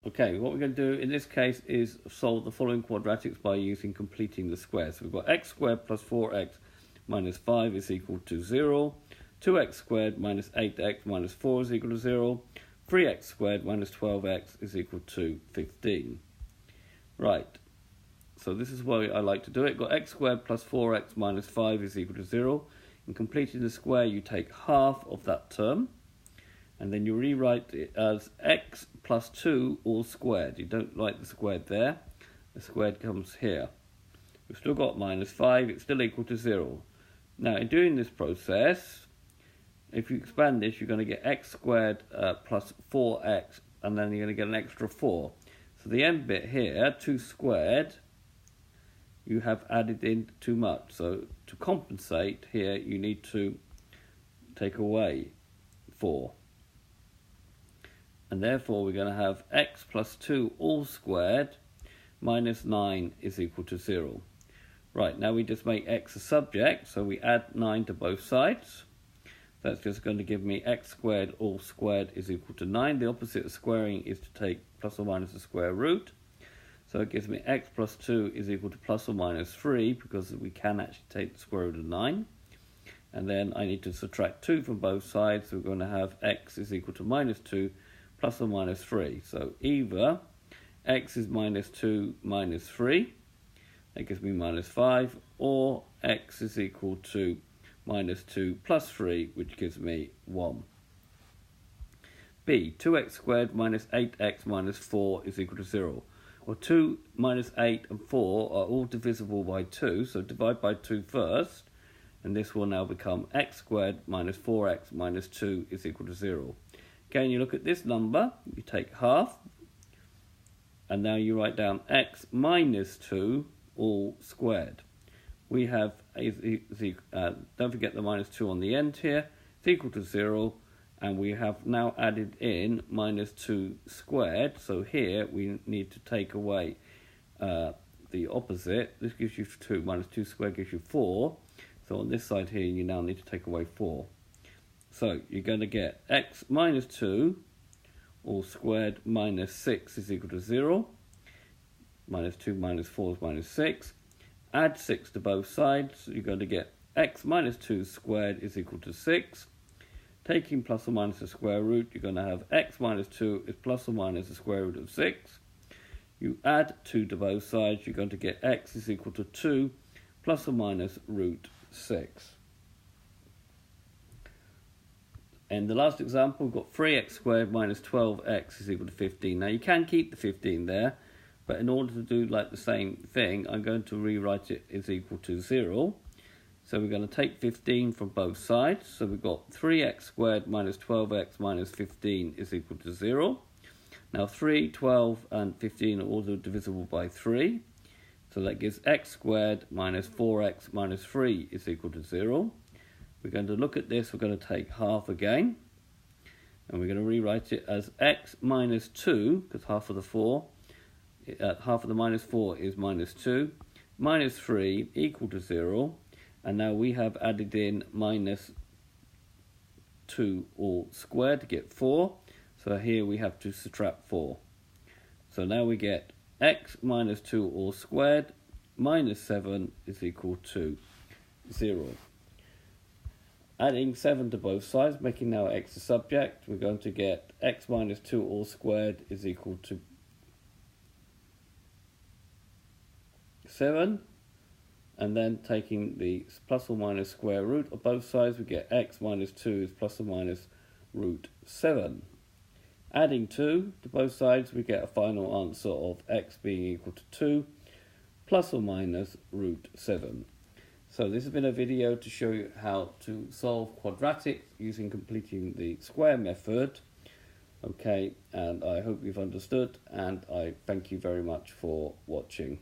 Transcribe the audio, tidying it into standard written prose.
Okay, what we're going to do in this case is solve the following quadratics by using completing the squares. So we've got x squared plus 4x minus 5 is equal to 0. 2x squared minus 8x minus 4 is equal to 0. 3x squared minus 12x is equal to 15. Right, so this is why I like to do it. Got x squared plus 4x minus 5 is equal to 0. In completing the square, you take half of that term, and then you rewrite it as x plus 2 all squared. You don't write the squared there. The squared comes here. We've still got minus 5. It's still equal to 0. Now, in doing this process, if you expand this, you're going to get x squared plus 4x, and then you're going to get an extra 4. So the end bit here, 2 squared, you have added in too much. So to compensate here, you need to take away 4. And therefore, we're going to have x plus 2 all squared minus 9 is equal to 0. Right, now we just make x a subject, so we add 9 to both sides. That's just going to give me x squared all squared is equal to 9. The opposite of squaring is to take plus or minus the square root. So it gives me x plus 2 is equal to plus or minus 3, because we can actually take the square root of 9. And then I need to subtract 2 from both sides, so we're going to have x is equal to minus 2 plus or minus 3. So either x is minus 2 minus 3, that gives me minus 5, or x is equal to minus 2 plus 3, which gives me 1. B, 2x squared minus 8x minus 4 is equal to 0. Well, 2 minus 8 and 4 are all divisible by 2, so divide by 2 first, and this will now become x squared minus 4x minus 2 is equal to 0. Again, you look at this number, you take half, and now you write down x minus 2 all squared. We have, don't forget the minus 2 on the end here, it's equal to 0, and we have now added in minus 2 squared, so here we need to take away the opposite. This gives you 2, minus 2 squared gives you 4, so on this side here you now need to take away 4. So you're going to get x minus 2 all squared minus 6 is equal to 0. Minus 2 minus 4 is minus 6. Add 6 to both sides. So you're going to get x minus 2 squared is equal to 6. Taking plus or minus the square root, you're going to have x minus 2 is plus or minus the square root of 6. You add 2 to both sides. You're going to get x is equal to 2 plus or minus root 6. In the last example, we've got 3x squared minus 12x is equal to 15. Now, you can keep the 15 there, but in order to do like the same thing, I'm going to rewrite it as equal to 0. So we're going to take 15 from both sides. So we've got 3x squared minus 12x minus 15 is equal to 0. Now, 3, 12, and 15 are also divisible by 3. So that gives x squared minus 4x minus 3 is equal to 0. We're going to look at this, we're going to take half again, and we're going to rewrite it as x minus 2, because half of the minus 4 is minus 2, minus 3 equal to 0, and now we have added in minus 2 all squared to get 4, so here we have to subtract 4. So now we get x minus 2 all squared minus 7 is equal to 0. Adding 7 to both sides, making now x a subject, we're going to get x minus 2 all squared is equal to 7. And then taking the plus or minus square root of both sides, we get x minus 2 is plus or minus root 7. Adding 2 to both sides, we get a final answer of x being equal to 2 plus or minus root 7. So this has been a video to show you how to solve quadratics using completing the square method. Okay, and I hope you've understood, and I thank you very much for watching.